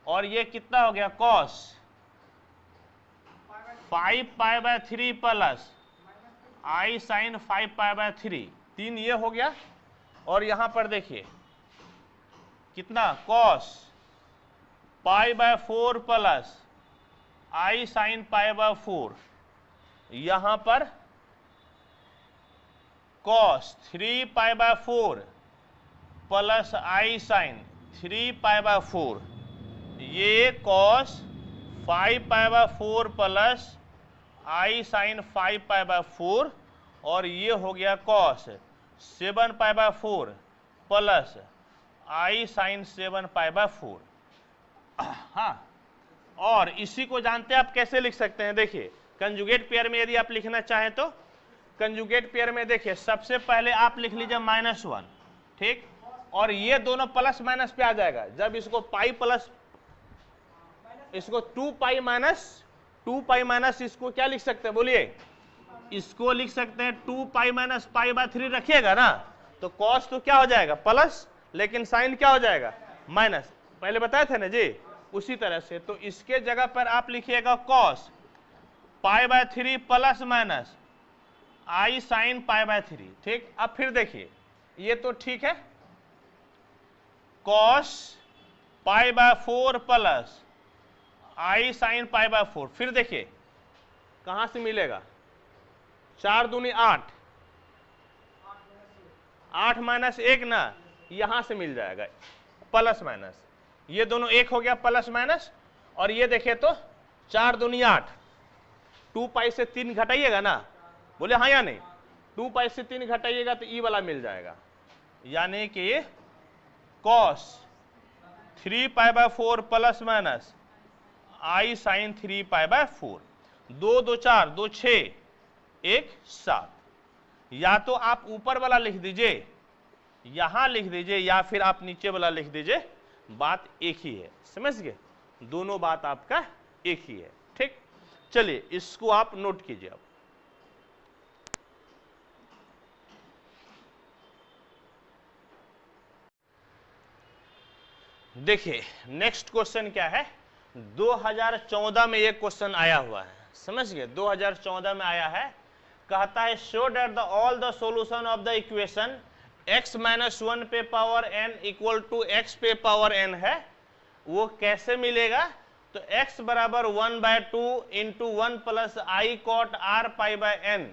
और ये कितना हो गया cos 5 pi by 3 plus i sine 5 pi by 3, 3 ये हो गया। और यहां पर देखिए कितना cos pi by 4 plus i sine pi by 4, यहां पर cos 3 pi by 4 plus i sine 3 pi by 4, ये cos 5 pi by 4 plus i sine 5 pi by 4, और ये हो गया cos 7 pi by 4 plus i sine 7 pi by 4। हाँ, और इसी को जानते हैं आप कैसे लिख सकते हैं, देखिए कंजुगेट पेयर में यदि आप लिखना चाहें तो कंजुगेट पेयर में देखिए सबसे पहले आप लिख लीजिए -1, ठीक, और ये दोनों प्लस माइनस पे आ जाएगा। जब इसको पाई प्लस, इसको 2 पाई माइनस इसको क्या लिख सकते हैं बोलिए, इसको लिख सकते हैं 2 पाई माइनस पाई बाय 3 रखिएगा ना, तो कॉस तो क्या हो जाएगा प्लस, लेकिन साइन क्या हो जाएगा माइनस, पहले बताए थे ना जी। उसी तरह से तो इसके जगह पर आप लिखिएगा cos pi by 3 plus minus i sine pi by 3, ठीक। अब फिर देखिए ये तो ठीक है, cos pi by 4 plus i sine pi by 4, फिर देखिए कहां से मिलेगा, 4 दूनी 8, 8 माइनस 1 ना, यहां से मिल जाएगा प्लस माइनस, ये दोनों एक हो गया प्लस माइनस। और ये देखिए तो 4 दूनी 8, 2 पाई से 3 घटाइएगा ना, बोले हाँ या नहीं, 2 पाई से 3 घटाइएगा तो ई वाला मिल जाएगा, यानी कि cos 3 pi by 4 plus minus i sine 3 pi by 4, 2 2 4, 2 6, 1 7। या तो आप ऊपर वाला लिख दीजिए, यहां लिख दीजिए, या फिर आप नीचे वाला लिख दीजिए, बात एक ही है, समझ गए, दोनों बात आपका एक ही है, ठीक। चलिए इसको आप नोट कीजिए। अब देखिए नेक्स्ट क्वेश्चन क्या है, 2014 में ये क्वेश्चन आया हुआ है, समझ गए, 2014 में आया है। कहता है show that the all the solution of the equation x minus 1 पे power n equal to x पे पावर n है, वो कैसे मिलेगा, तो x बराबर 1/2 into 1 plus i cot r pi by n,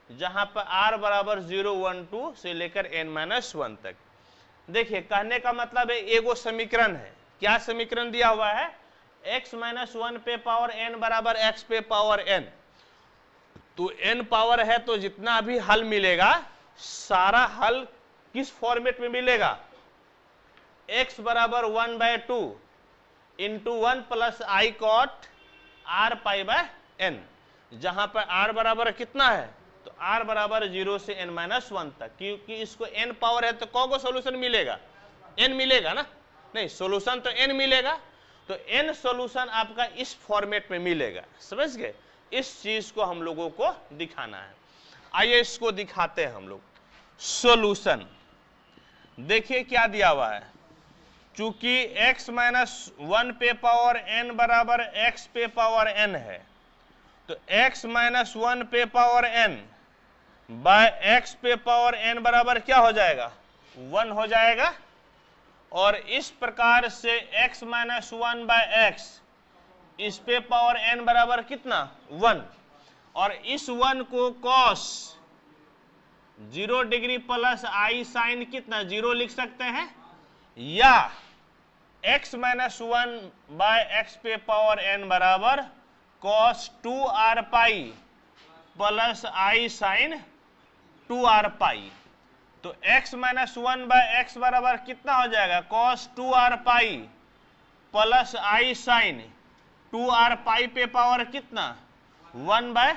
जहां पर r बराबर 0 1 2 से लेकर n माइनस 1 तक। देखिए कहने का मतलब है एगो समीकरण है, क्या समीकरण दिया हुआ है, x माइनस 1 पे पावर n बराबर x पे पावर n, तो n पावर है तो जितना भी हल मिलेगा सारा हल किस फॉर्मेट में मिलेगा, x बराबर 1/2 into 1 plus i cot r pi by n, जहां पर r बराबर कितना है, तो r बराबर 0 से n माइनस 1 तक, क्योंकि इसको n पावर है तो कौन को सोल्यूशन मिलेगा, n मिलेगा ना, नहीं सोल्यूशन तो n मिलेगा, तो n सोल्यूशन आपका इस फॉर्मेट में मिलेगा, समझ गए। इस चीज को हम लोगों को दिखाना है, आइए इसको दिखाते हैं हम लोग। सोल्यूशन देखिए क्या दिया हुआ है, चूंकि x माइनस 1 पे पावर n बराबर x पे पावर n है, तो x माइनस 1 पे पावर n बाय x पे पावर n बराबर क्या हो जाएगा, 1 हो जाएगा। और इस प्रकार से x माइनस 1 बाय x, इस पे पावर n बराबर कितना 1, और इस 1 को cos 0 degree plus i sign कितना 0 लिख सकते हैं, या x माइनस 1 बाय x पे पावर n बराबर cos 2r pi plus i sine 2r पाई। तो x माइनस 1 बाय एक्स बराबर कितना हो जाएगा, cos 2r pi plus i sine 2r pi पे पावर कितना 1 बाय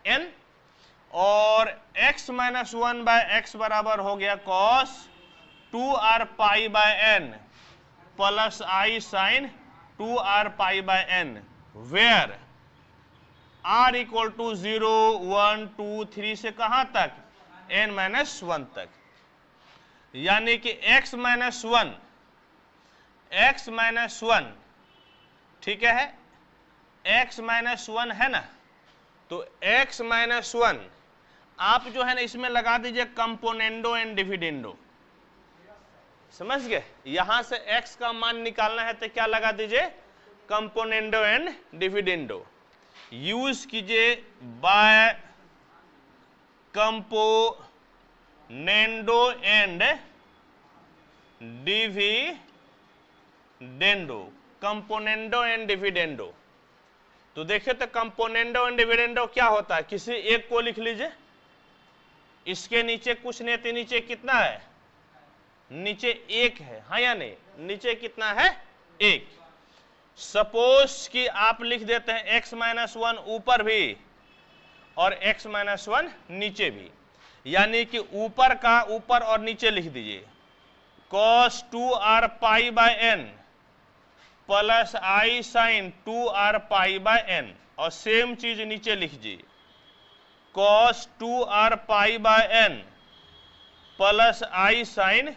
n, और x माइनस 1 बाय एक्स बराबर हो गया cos 2r pi by n plus i sine 2r pi by n, where r equal to 0 1 2 3 से कहां तक n minus 1 तक। यानी कि x माइनस 1 ठीक है, x माइनस 1 है ना, तो x माइनस 1 आप जो है ना इसमें लगा दीजिए कंपोनेंडो एंड डिविडेंडो, समझ गए। यहां से x का मान निकालना है तो क्या लगा दीजिए, कंपोनेंडो एंड डिविडेंडो यूज कीजिए, by componendo and dividendo, componendo and dividendo. तो देखिए तो कंपोनेंडो एंड डिविडेंडो क्या होता है, किसी एक को लिख लीजिए, इसके नीचे कुछ नहीं, तो नीचे कितना है, नीचे 1 है, हाँ या नहीं, नीचे कितना है 1। सपोज कि आप लिख देते हैं x माइनस 1 ऊपर भी और x माइनस 1 नीचे भी, यानी कि ऊपर का ऊपर और नीचे लिख दीजिए cos 2r pi by n plus i sine 2r pi by n, और सेम चीज नीचे लिख दीजिए cos 2r pi by n plus i sine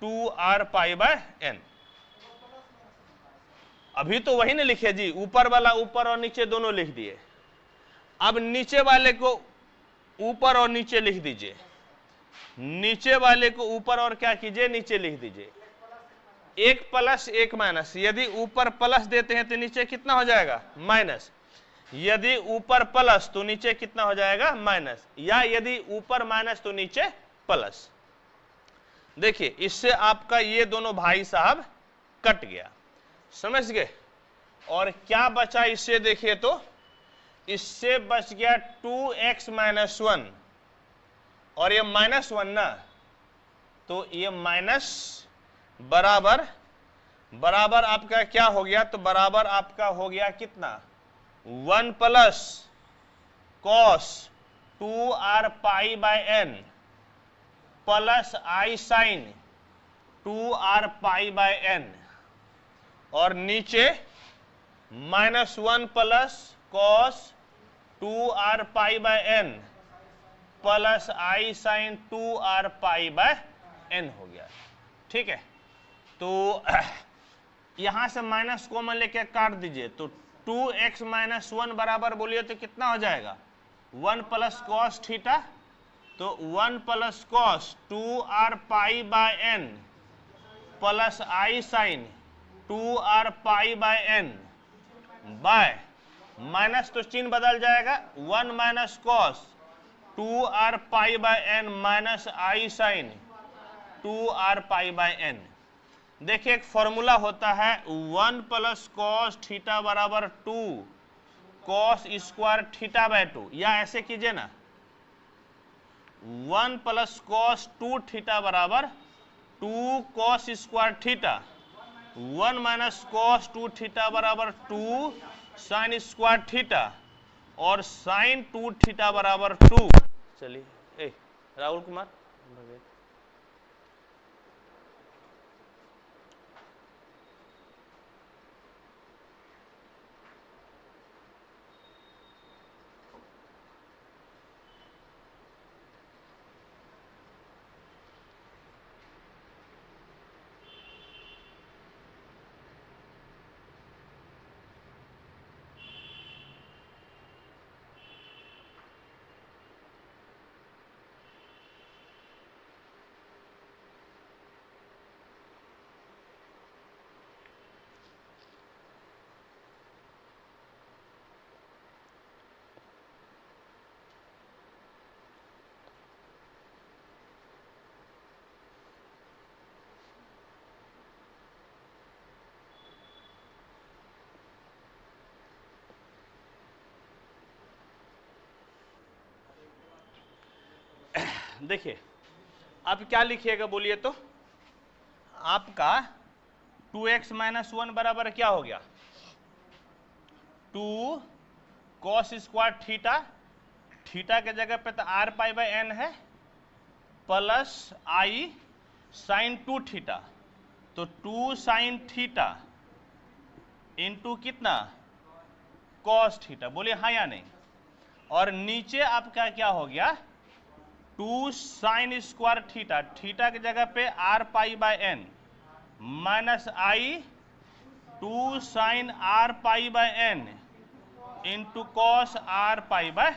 2r pi by n। अभी तो वही ना लिखे जी, ऊपर वाला ऊपर और नीचे दोनों लिख दिए। अब नीचे वाले को ऊपर और नीचे लिख दीजिए, नीचे वाले को ऊपर और क्या कीजिए, नीचे लिख दीजिए, 1 प्लस 1 माइनस। यदि ऊपर प्लस देते हैं तो नीचे कितना हो जाएगा माइनस, यदि ऊपर प्लस तो नीचे कितना हो जाएगा माइनस, या यदि ऊपर माइनस तो नीचे प्लस। देखिए इससे आपका ये दोनों भाई साहब कट गया, समझ गए। और क्या बचा इससे, देखिए तो इससे बच गया 2x माइनस 1, और ये माइनस 1 ना, तो ये माइनस बराबर बराबर आपका क्या हो गया, तो बराबर आपका हो गया कितना 1 plus cos 2r pi by n plus i sine 2r pi by n, और नीचे minus 1 plus cos 2r pi by n plus i sine 2r pi by n हो गया, ठीक है। तो यहां से माइनस कॉमन लेके काट दीजिए, तो 2x माइनस 1 बराबर बोलिए तो कितना हो जाएगा 1 प्लस कॉस थीटा, तो 1 plus cos 2r pi by n plus i sine 2r pi by n by minus, तो चिन्ह बदल जाएगा 1 minus cos 2r pi by n minus i sine 2r pi by n। देखिए एक formula होता है 1 plus cos theta बराबर 2 cos square theta by 2, या ऐसे कीजिए ना 1 प्लस कॉस 2 थीटा बराबर 2 cos square theta, 1 minus cos 2 theta बराबर 2 साइन स्क्वायर थीटा, और साइन 2 थीटा बराबर 2। चलिए राहुल कुमार देखिए अब क्या लिखिएगा बोलिए तो, आपका 2x माइनस 1 बराबर क्या हो गया, 2 cos स्क्वायर थीटा, थीटा के जगह पे तो r पाई बाय n है, प्लस i साइन 2 थीटा, तो 2 साइन थीटा इंटू कितना cos थीटा, बोलिए हाँ या नहीं। और नीचे आपका क्या हो गया, 2 साइन स्क्वायर थीटा, थीटा की जगह पे r pi by n minus i 2 sine r pi by n into cos r pi by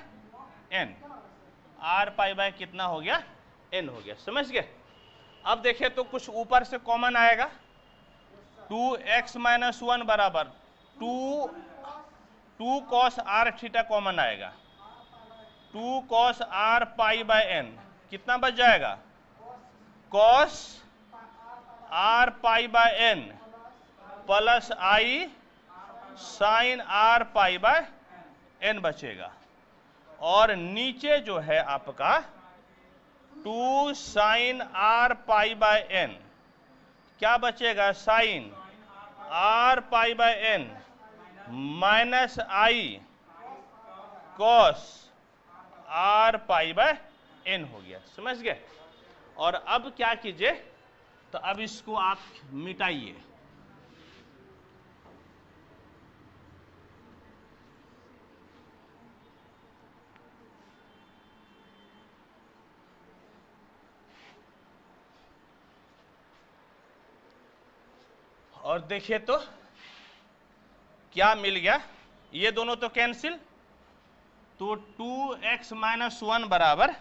n, r pi by कितना हो गया, n हो गया, समझ गए। अब देखिए तो कुछ ऊपर से कॉमन आएगा, 2x माइनस 1 बराबर 2 कॉस r थीटा कॉमन आएगा, 2 cos r pi by n कितना बच जाएगा, cos r pi by n plus i sine r pi by n बचेगा। और नीचे जो है आपका 2 sine r pi by n क्या बचेगा, sine r pi by n minus i cos r pi by n हो गया, समझ गए। और अब क्या कीजिए, तो अब इसको आप मिटाइए, और देखिए तो क्या मिल गया, ये दोनों तो कैंसिल, तो 2x माइनस 1 बराबर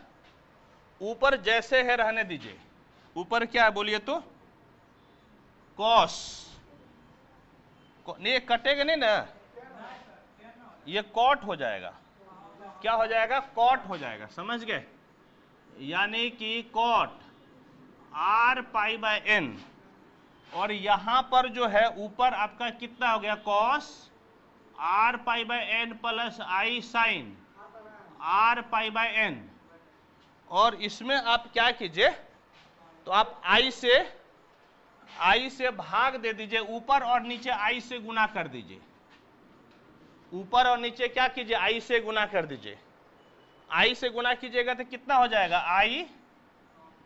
ऊपर जैसे है रहने दीजिए, ऊपर क्या है बोलिए तो कॉस, नहीं ये कटेगा नहीं ना, ये कॉट हो जाएगा, क्या हो जाएगा, कॉट हो जाएगा, समझ गए। यानी कि cot r pi by n, और यहां पर जो है ऊपर आपका कितना हो गया, cos r pi by n plus i sine r pi by n। और इसमें आप क्या कीजिए, तो आप i से भाग दे दीजिए, ऊपर और नीचे i से गुना कर दीजिए, ऊपर और नीचे क्या कीजिए, i से गुना कर दीजिए, i से गुना कीजिएगा तो कितना हो जाएगा, i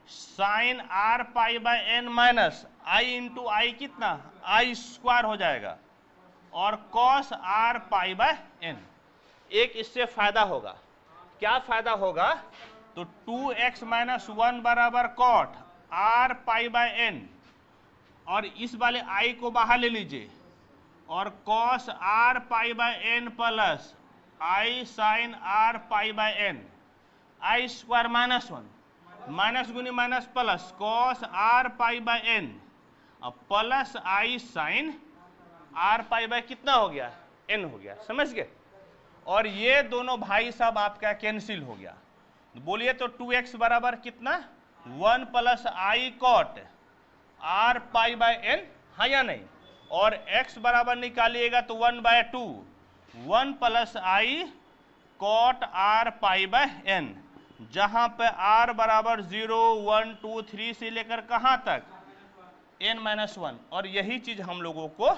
sine r pi by n minus i into i कितना, i स्क्वायर हो जाएगा, और cos r pi by n। एक इससे फायदा होगा, क्या फायदा होगा, तो 2x माइनस 1 बराबर cot r pi by n, और इस वाले i को बाहर ले लीजिए, और cos r pi by n plus i sine r pi by n, i square minus 1 minus गुनी minus plus cos r pi by n plus i sine r pi by कितना हो गया, n हो गया, समझ गए। और ये दोनों भाई साहब आपका कैंसिल हो गया, बोलिए तो 2x बराबर कितना, 1 plus i cot r pi by n, हाँ या नहीं। और x बराबर निकालिएगा तो 1 by 2, 1 plus i cot r pi by n, जहां पे r बराबर 0 1 2 3 से लेकर कहां तक, n माइनस 1, और यही चीज हम लोगों को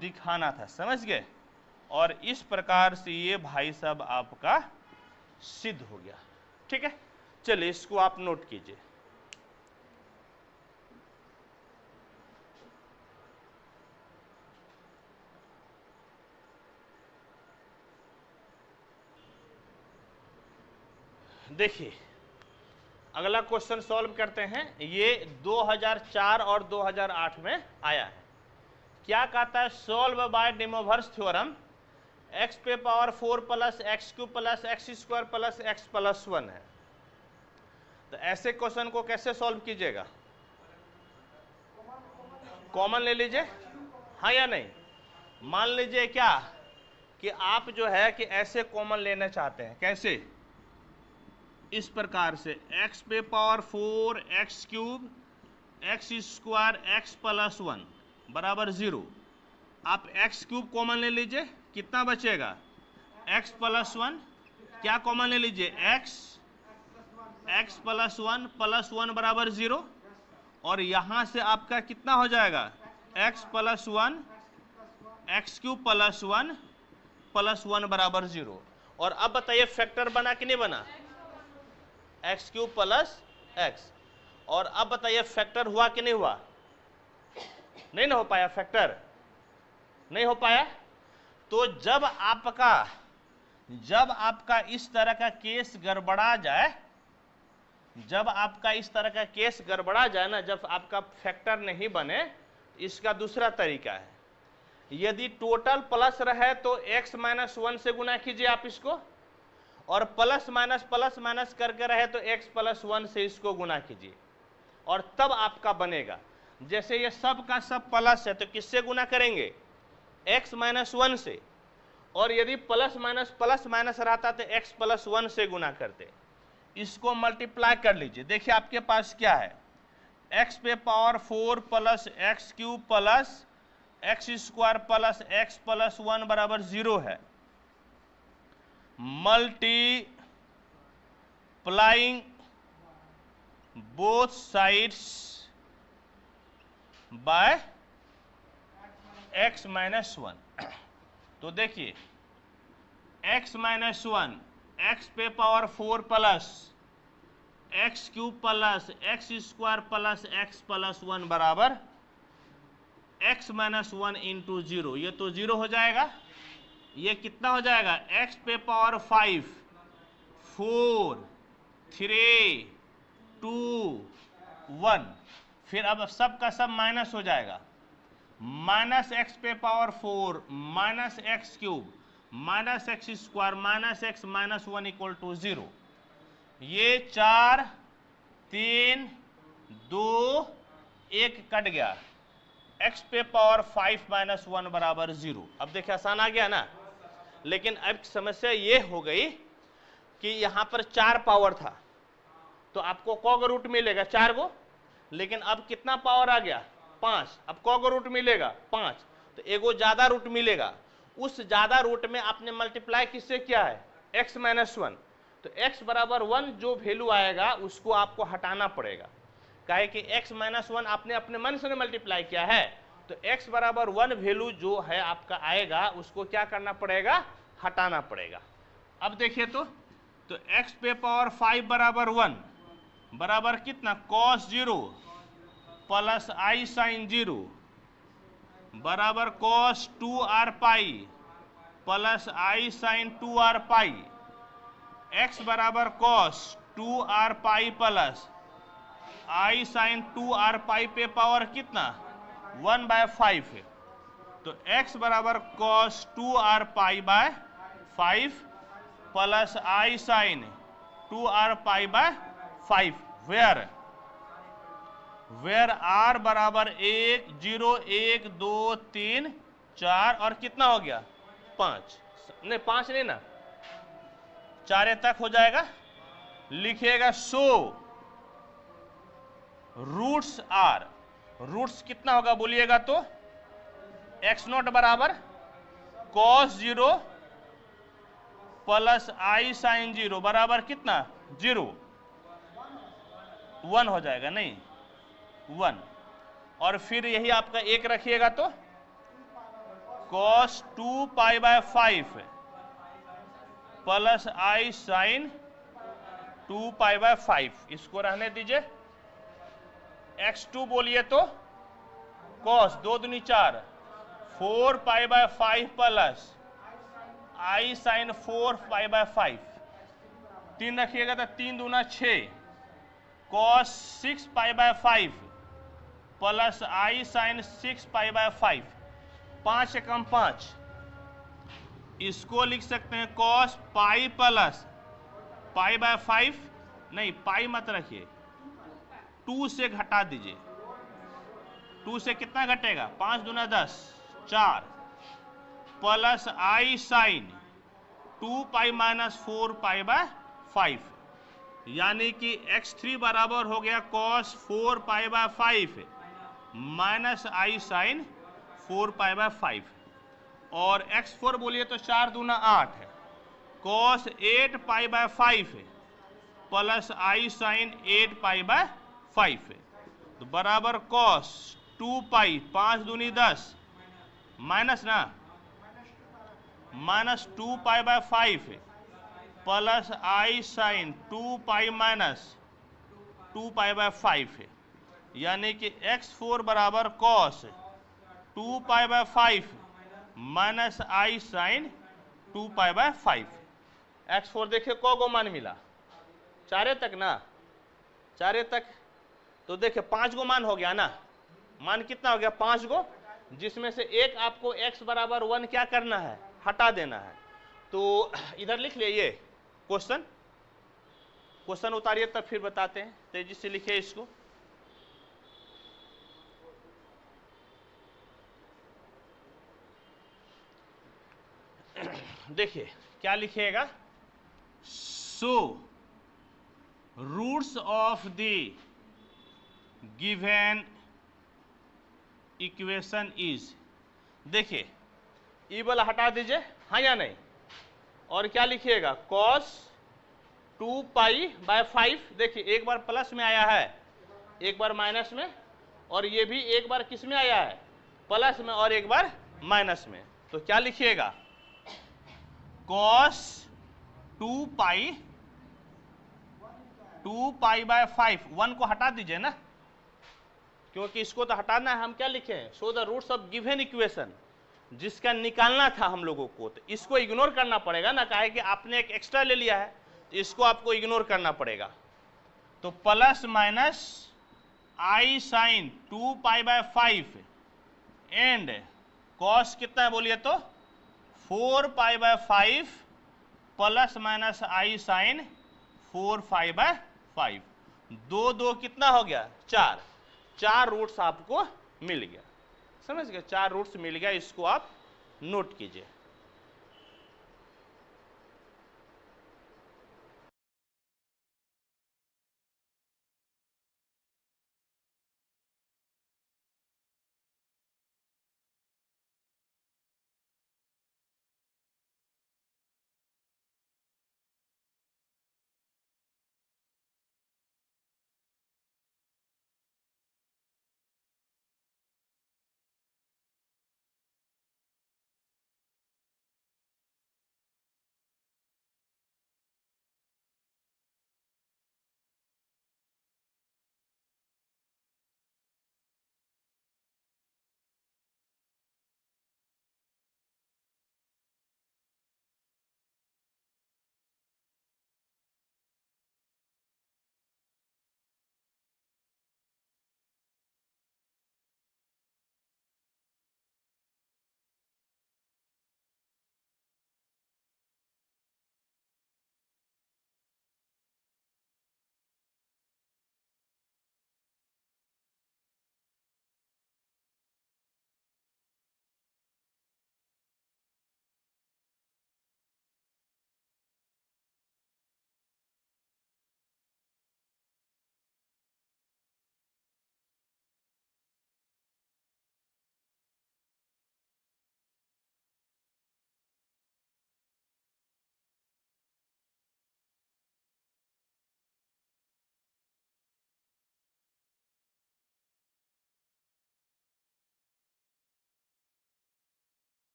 दिखाना था, समझ गए। और इस प्रकार से ये भाई साहब आपका सिद्ध हो गया, ठीक है। चलिए इसको आप नोट कीजिए, देखिए अगला क्वेश्चन सॉल्व करते हैं। ये 2004 और 2008 में आया है। क्या कहता है, solve by De Moivre's theorem x पे power 4 plus x cube plus x square plus x plus 1 है। तो ऐसे क्वेश्चन को कैसे सॉल्व कीजिएगा, कॉमन ले लीजिए, हाँ या नहीं। मान लीजिए क्या कि आप जो है कि ऐसे कॉमन लेना चाहते हैं, कैसे, इस प्रकार से x पे power 4 x cube x square x plus 1 बराबर 0। आप एक्स क्यूब कॉमन ले लीजिए, कितना बचेगा, x प्लस 1, क्या कॉमन ले लीजिए, x x प्लस वन बराबर 0, और यहां से आपका कितना हो जाएगा x plus one x cube plus one बराबर 0। और अब बताइए फैक्टर बना कि नहीं बना, एक्स क्यूब प्लस एक्स। और अब बताइए फैक्टर हुआ कि नहीं हुआ, नहीं ना हो पाया, फैक्टर नहीं हो पाया। तो जब आपका इस तरह का केस गड़बड़ा जाए, जब आपका इस तरह का केस गड़बड़ा जाए ना, जब आपका फैक्टर नहीं बने, इसका दूसरा तरीका है, यदि टोटल प्लस रहे तो x माइनस वन से गुना कीजिए आप इसको, और प्लस माइनस करके रहे तो x प्लस वन से इसको गुना कीजिए, और तब आपका बनेगा। जैसे ये सब का सब प्लस है तो किससे गुना करेंगे, x माइनस वन से, और यदि प्लस माइनस रहता तो x प्लस वन से गुना करते। इसको मल्टीप्लाई कर लीजिए, देखिए आपके पास क्या है, x पे power 4 plus x cube plus x square plus x plus one बराबर 0 है। Multiplying both sides by x minus one. तो देखिए x माइनस वन, एक्स पे power 4 plus x cube plus x square plus x plus one बराबर x minus one into 0, ये तो 0 हो जाएगा। ये कितना हो जाएगा, x पे पावर 5 4 3 2 1, फिर अब सब का सब माइनस हो जाएगा, माइनस एक्स पे power 4 minus x cube minus x square minus x minus one equal to 0। ये 4 3 2 1 कट गया, x पे पावर 5 माइनस वन बराबर 0। अब देखिए आसान आ गया ना। लेकिन अब समस्या ये हो गई कि यहाँ पर 4 पावर था तो आपको कौगो रूट मिलेगा 4 गो, लेकिन अब कितना पावर आ गया 5, अब कौगो रूट मिलेगा 5, तो एगो ज्यादा रूट मिलेगा। उस ज्यादा रूट में आपने मल्टीप्लाई किससे किया है, x माइनस वन, तो x बराबर 1 जो वैल्यू आएगा उसको आपको हटाना पड़ेगा, काहे कि x माइनस वन आपने अपने मन से मल्टीप्लाई किया है, तो x बराबर 1 वैल्यू जो है आपका आएगा उसको क्या करना पड़ेगा, हटाना पड़ेगा। अब देखिए तो x पे पावर 5 बराबर 1 बराबर कितना, cos 0 प्लस i साइन 0 बराबर cos 2r pi plus i sine 2r pi, x बराबर cos 2r pi plus i sine 2r pi पे पावर कितना 1/5 है, तो x बराबर cos 2r pi by 5 plus i sine 2r pi by 5, where r बराबर 1 0 1 2 3 4 और कितना हो गया 5, नहीं 5 नहीं ना 4 तक हो जाएगा। लिखिएगा सो रूट्स आर, रूट्स कितना होगा बोलिएगा तो x नॉट बराबर cos 0 प्लस i साइन 0 बराबर कितना 0, 1 हो जाएगा, नहीं 1, और फिर यही आपका एक रखिएगा तो cos 2 pi by 5 plus i sine 2 pi by 5, इसको रहने दीजिए। x2 बोलिए तो cos 2 दूनी 4 4 pi by 5 plus i sine 4 pi by 5, 3 रखिएगा तो 3 दूना 6 cos 6 pi by 5 plus i sine 6 pi by 5, 5 से कम 5, इसको लिख सकते हैं cos pi plus pi by 5, नहीं पाई मत रखिए, 2 से घटा दीजिए, 2 से कितना घटेगा 5 दूना 10 4 plus i sine 2 pi minus 4 pi by 5, यानी कि x3 बराबर हो गया cos 4 pi by 5 minus i sine 4 pi by 5, और x4 बोलिए तो 4 दूना 8 है cos 8 pi by 5 plus i sine 8π/5 है। तो बराबर कॉस 2π 5 दूनी 10 माइनस ना माइनस 2π/5 है प्लस आई साइन 2π माइनस 2π/5 है, यानी कि x4 बराबर cos 2π/5 minus i sine 2π/5। x4 देखिए को मान मिला, चारे तक ना, चारे तक। तो देखिए 5 गो मान हो गया ना, मान कितना हो गया 5 गो, जिसमें से एक आपको x बराबर 1 क्या करना है, हटा देना है। तो इधर लिख लिए क्वेश्चन, क्वेश्चन उतारिए तब फिर बताते हैं, तेजी से लिखिए इसको। देखिए क्या लिखिएगा, so roots of the given equation is, देखिए ई वाला हटा दीजिए, हाँ या नहीं, और क्या लिखिएगा cos 2π/5। देखिए एक बार प्लस में आया है, एक बार माइनस में, और ये भी एक बार किस में आया है, प्लस में, और एक बार माइनस में। तो क्या लिखिएगा cos 2π/5, 1 को हटा दीजिए ना, क्योंकि इसको तो हटाना है। हम क्या लिखे हैं, so the roots of given equation, जिसका निकालना था हम लोगों को, तो इसको इग्नोर करना पड़ेगा ना, काहे कि आपने एक एक्स्ट्रा ले लिया है, तो इसको आपको इग्नोर करना पड़ेगा। तो plus minus i sine 2π/5 and cos कितना है बोलिए तो 4π/5 प्लस माइनस आई साइन 4π/5। 2 कितना हो गया 4, 4 रूट्स आपको मिल गया, समझ गए, 4 रूट्स मिल गया, इसको आप नोट कीजिए।